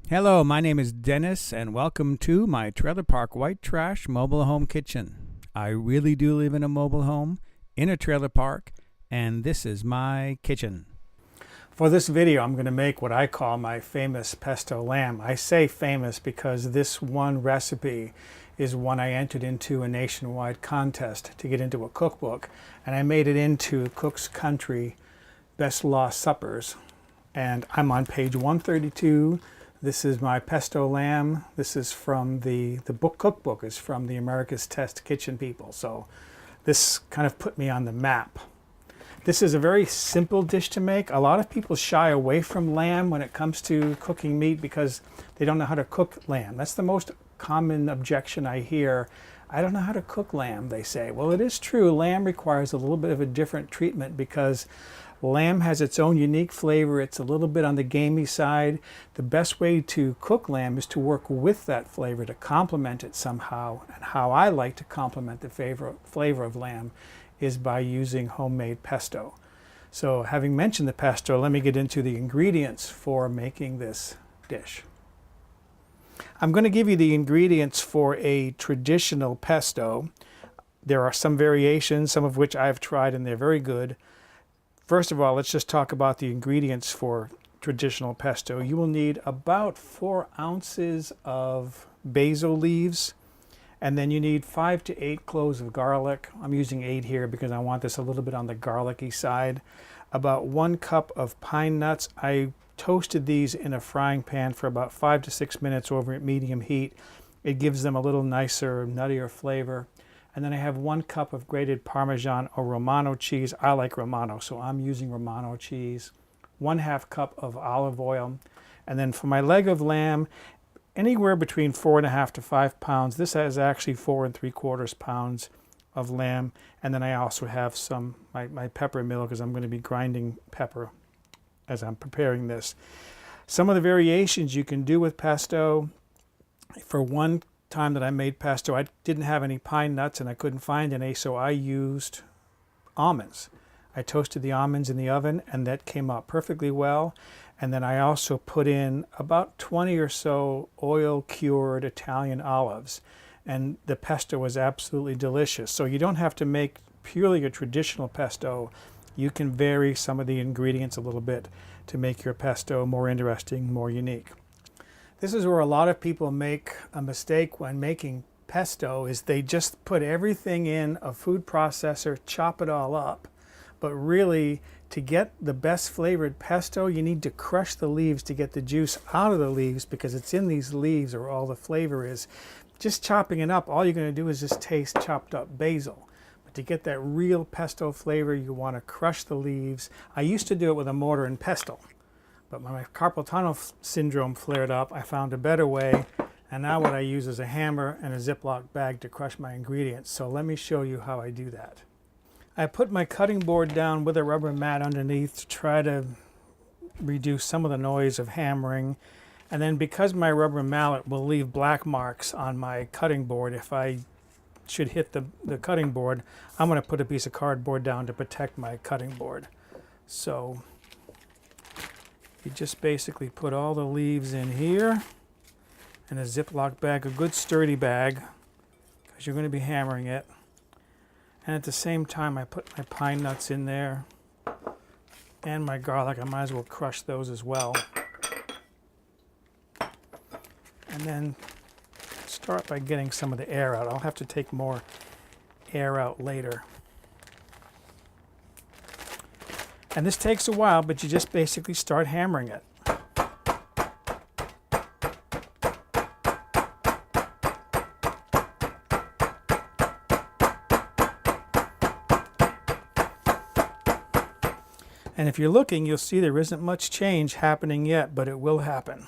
Hello, my name is Dennis, and welcome to my trailer park white trash mobile home kitchen. I really do live in a mobile home, in a trailer park, and this is my kitchen. For this video, I'm going to make what I call my famous pesto lamb. I say famous because this one recipe is one I entered into a nationwide contest to get into a cookbook, and I made it into Cook's Country Best Lost Suppers, and I'm on page 132. This is my pesto lamb. This is from the cookbook is from the America's Test Kitchen people. So this kind of put me on the map. This is a very simple dish to make. A lot of people shy away from lamb when it comes to cooking meat because they don't know how to cook lamb. That's the most common objection I hear. I don't know how to cook lamb, they say. Well, it is true. Lamb requires a little bit of a different treatment because lamb has its own unique flavor. It's a little bit on the gamey side. The best way to cook lamb is to work with that flavor to complement it somehow. And how I like to complement the flavor of lamb is by using homemade pesto. So having mentioned the pesto, let me get into the ingredients for making this dish. I'm going to give you the ingredients for a traditional pesto. There are some variations, some of which I've tried and they're very good. First of all, let's just talk about the ingredients for traditional pesto. You will need about 4 ounces of basil leaves, and then you need 5 to 8 cloves of garlic. I'm using 8 here because I want this a little bit on the garlicky side. About 1 cup of pine nuts. I toasted these in a frying pan for about 5 to 6 minutes over at medium heat. It gives them a little nicer, nuttier flavor. And then I have 1 cup of grated Parmesan or Romano cheese. I like Romano, so I'm using Romano cheese. 1/2 cup of olive oil. And then for my leg of lamb, anywhere between 4.5 to 5 pounds. This is actually 4 3/4 pounds of lamb. And then I also have some, my pepper mill, because I'm going to be grinding pepper as I'm preparing this. Some of the variations you can do with pesto. For one time that I made pesto, I didn't have any pine nuts and I couldn't find any, so I used almonds. I toasted the almonds in the oven and that came out perfectly well. And then I also put in about 20 or so oil cured Italian olives, and the pesto was absolutely delicious. So you don't have to make purely a traditional pesto. You can vary some of the ingredients a little bit to make your pesto more interesting, more unique. This is where a lot of people make a mistake when making pesto, is they just put everything in a food processor, chop it all up. But really, to get the best flavored pesto, you need to crush the leaves to get the juice out of the leaves, because it's in these leaves where all the flavor is. Just chopping it up, all you're going to do is just taste chopped up basil. But to get that real pesto flavor, you want to crush the leaves. I used to do it with a mortar and pestle. But when my carpal tunnel syndrome flared up, I found a better way, and now what I use is a hammer and a Ziploc bag to crush my ingredients. So let me show you how I do that. I put my cutting board down with a rubber mat underneath to try to reduce some of the noise of hammering. And then because my rubber mallet will leave black marks on my cutting board if I should hit the cutting board, I'm going to put a piece of cardboard down to protect my cutting board. So you just basically put all the leaves in here in a Ziploc bag, a good sturdy bag, because you're going to be hammering it. And at the same time, I put my pine nuts in there and my garlic. I might as well crush those as well. And then start by getting some of the air out. I'll have to take more air out later. And this takes a while, but you just basically start hammering it. And if you're looking, you'll see there isn't much change happening yet, but it will happen.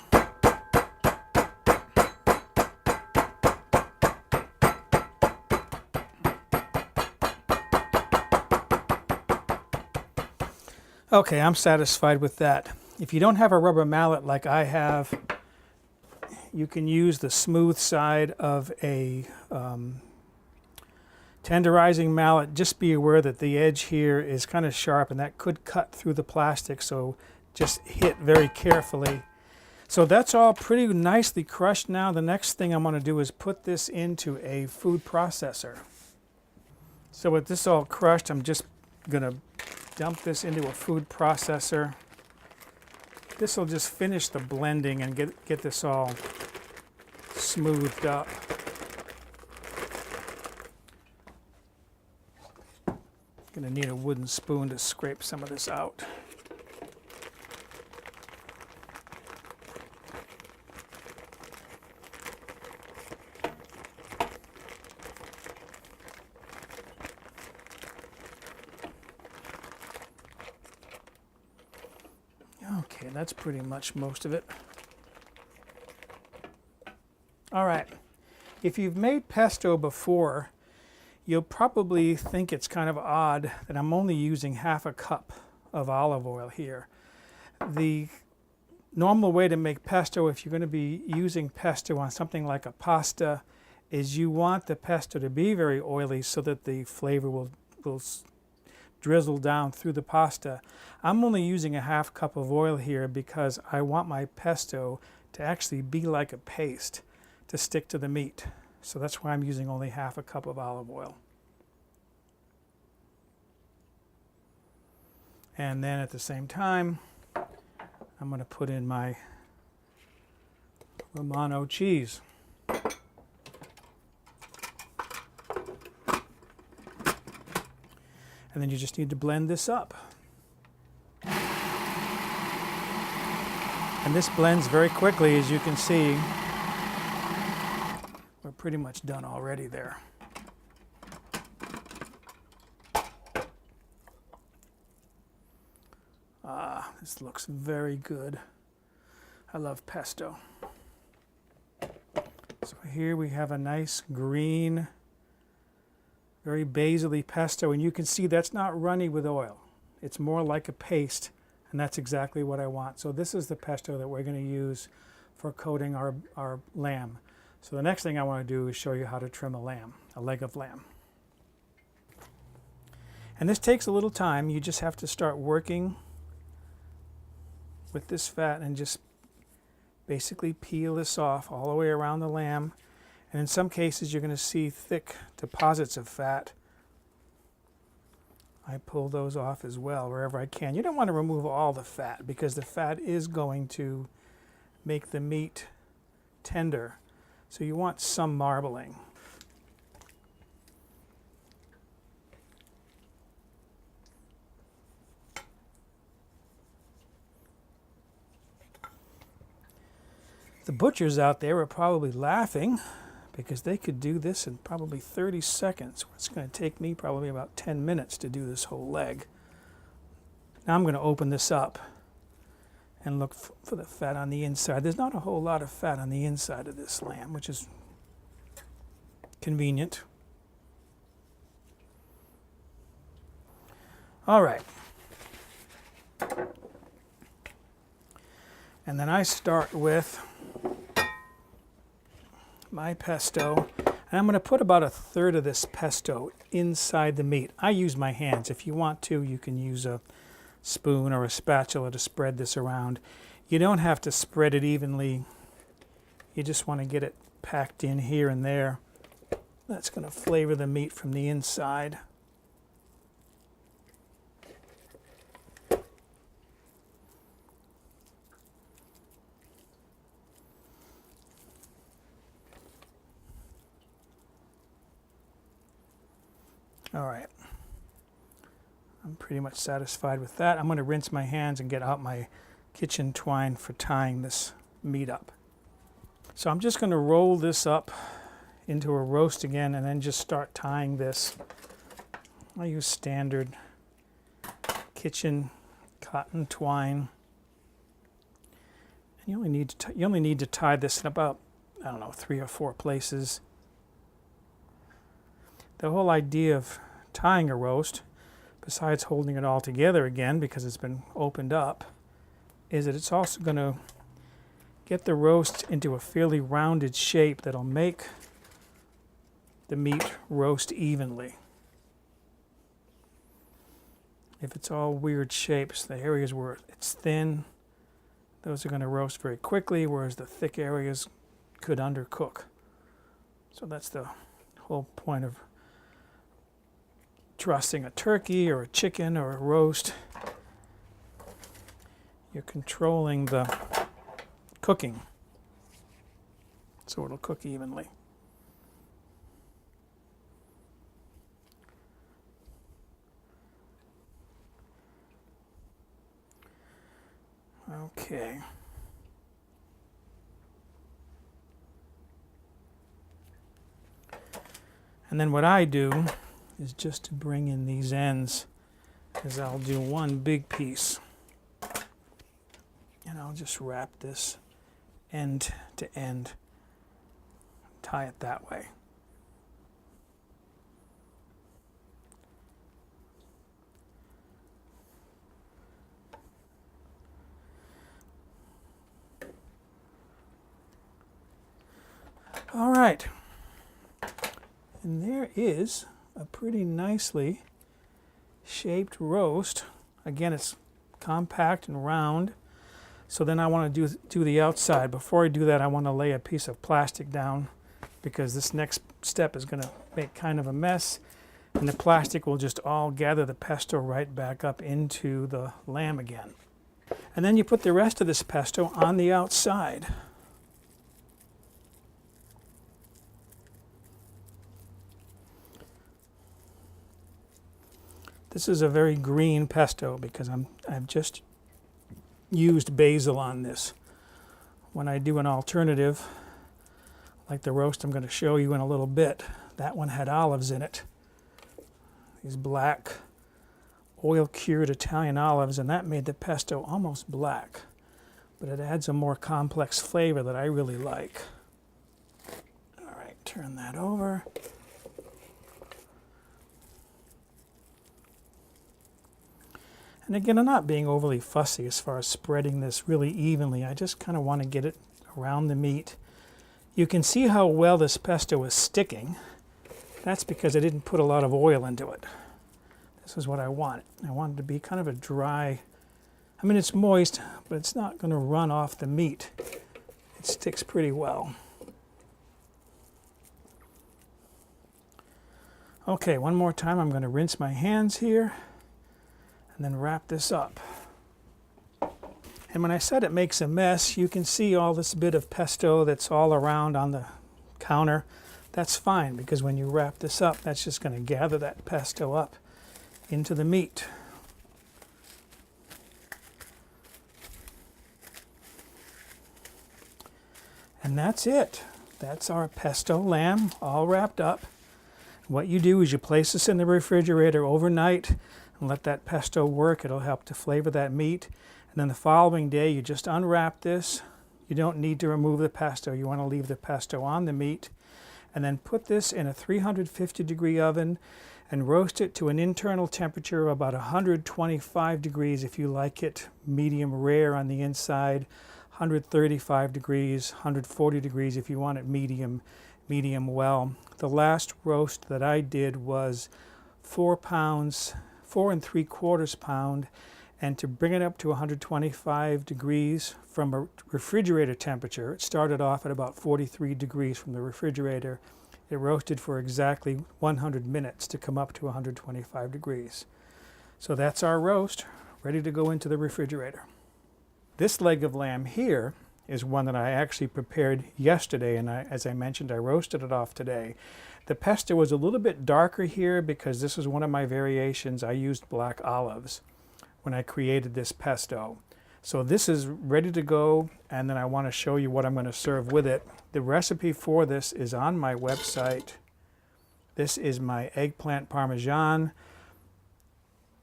Okay, I'm satisfied with that. If you don't have a rubber mallet like I have, you can use the smooth side of a tenderizing mallet. Just be aware that the edge here is kind of sharp and that could cut through the plastic, so just hit very carefully. So that's all pretty nicely crushed now. The next thing I'm going to do is put this into a food processor. So with this all crushed, I'm just going to dump this into a food processor. This will just finish the blending and get this all smoothed up. Going to need a wooden spoon to scrape some of this out. Okay, that's pretty much most of it. All right, if you've made pesto before, you'll probably think it's kind of odd that I'm only using half a cup of olive oil here. The normal way to make pesto, if you're going to be using pesto on something like a pasta, is you want the pesto to be very oily so that the flavor will drizzle down through the pasta. I'm only using a half cup of oil here because I want my pesto to actually be like a paste to stick to the meat. So that's why I'm using only half a cup of olive oil. And then at the same time, I'm going to put in my Romano cheese. And then you just need to blend this up. And this blends very quickly, as you can see. We're pretty much done already there. This looks very good. I love pesto. So here we have a nice green, very basil-y pesto, and you can see that's not runny with oil. It's more like a paste, and that's exactly what I want. So this is the pesto that we're going to use for coating our lamb. So the next thing I want to do is show you how to trim a lamb, a leg of lamb. And this takes a little time. You just have to start working with this fat and just basically peel this off all the way around the lamb. And in some cases, you're going to see thick deposits of fat. I pull those off as well wherever I can. You don't want to remove all the fat because the fat is going to make the meat tender. So you want some marbling. The butchers out there are probably laughing because they could do this in probably 30 seconds. It's going to take me probably about 10 minutes to do this whole leg. Now I'm going to open this up and look for the fat on the inside. There's not a whole lot of fat on the inside of this lamb, which is convenient. All right. And then I start with my pesto, and I'm going to put about 1/3 of this pesto inside the meat. I use my hands. If you want to, you can use a spoon or a spatula to spread this around. You don't have to spread it evenly. You just want to get it packed in here and there. That's going to flavor the meat from the inside. All right, I'm pretty much satisfied with that. I'm going to rinse my hands and get out my kitchen twine for tying this meat up. So I'm just going to roll this up into a roast again and then just start tying this. I use standard kitchen cotton twine. And you only need to tie this in about, I don't know, 3 or 4 places. The whole idea of tying a roast, besides holding it all together again because it's been opened up, is that it's also going to get the roast into a fairly rounded shape that'll make the meat roast evenly. If it's all weird shapes, the areas where it's thin, Those are going to roast very quickly, whereas the thick areas could undercook. So that's the whole point of dressing a turkey or a chicken or a roast. You're controlling the cooking so it'll cook evenly. Okay. And then what I do is just to bring in these ends, is I'll do one big piece. And I'll just wrap this end to end, tie it that way. All right, and there is a pretty nicely shaped roast. Again, it's compact and round. So then I want to do the outside. Before I do that, I want to lay a piece of plastic down because this next step is going to make kind of a mess, and the plastic will just all gather the pesto right back up into the lamb again. And then you put the rest of this pesto on the outside. This is a very green pesto because I've just used basil on this. When I do an alternative, like the roast I'm going to show you in a little bit, that one had olives in it. These black oil-cured Italian olives, and that made the pesto almost black. But it adds a more complex flavor that I really like. All right, turn that over. And again, I'm not being overly fussy as far as spreading this really evenly. I just kind of want to get it around the meat. You can see how well this pesto is sticking. That's because I didn't put a lot of oil into it. This is what I want. I want it to be kind of a dry, I mean it's moist, but it's not going to run off the meat. It sticks pretty well. Okay, one more time I'm going to rinse my hands here and then wrap this up. And when I said it makes a mess, you can see all this bit of pesto that's all around on the counter. That's fine, because when you wrap this up, that's just going to gather that pesto up into the meat. And that's it. That's our pesto lamb all wrapped up. What you do is you place this in the refrigerator overnight and let that pesto work. It'll help to flavor that meat. And then the following day, you just unwrap this. You don't need to remove the pesto. You want to leave the pesto on the meat. And then put this in a 350-degree oven and roast it to an internal temperature of about 125 degrees if you like it medium rare on the inside, 135 degrees, 140 degrees if you want it medium well. The last roast that I did was 4 pounds, 4 3/4 pound, and to bring it up to 125 degrees from a refrigerator temperature, it started off at about 43 degrees from the refrigerator. It roasted for exactly 100 minutes to come up to 125 degrees. So that's our roast, ready to go into the refrigerator. This leg of lamb here is one that I actually prepared yesterday, and as I mentioned, I roasted it off today. The pesto was a little bit darker here because this is one of my variations. I used black olives when I created this pesto. So this is ready to go, and then I want to show you what I'm going to serve with it. The recipe for this is on my website. This is my eggplant parmesan.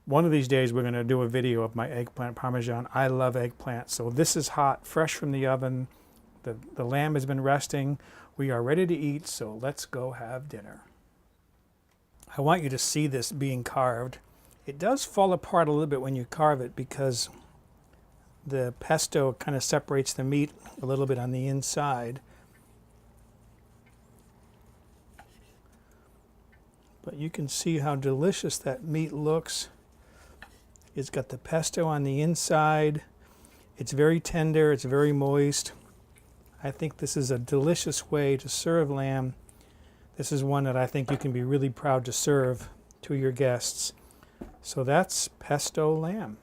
One of these days we're going to do a video of my eggplant parmesan. I love eggplant. So this is hot, fresh from the oven. The lamb has been resting. We are ready to eat, so let's go have dinner. I want you to see this being carved. It does fall apart a little bit when you carve it because the pesto kind of separates the meat a little bit on the inside. But you can see how delicious that meat looks. It's got the pesto on the inside. It's very tender, it's very moist. I think this is a delicious way to serve lamb. This is one that I think you can be really proud to serve to your guests. So that's pesto lamb.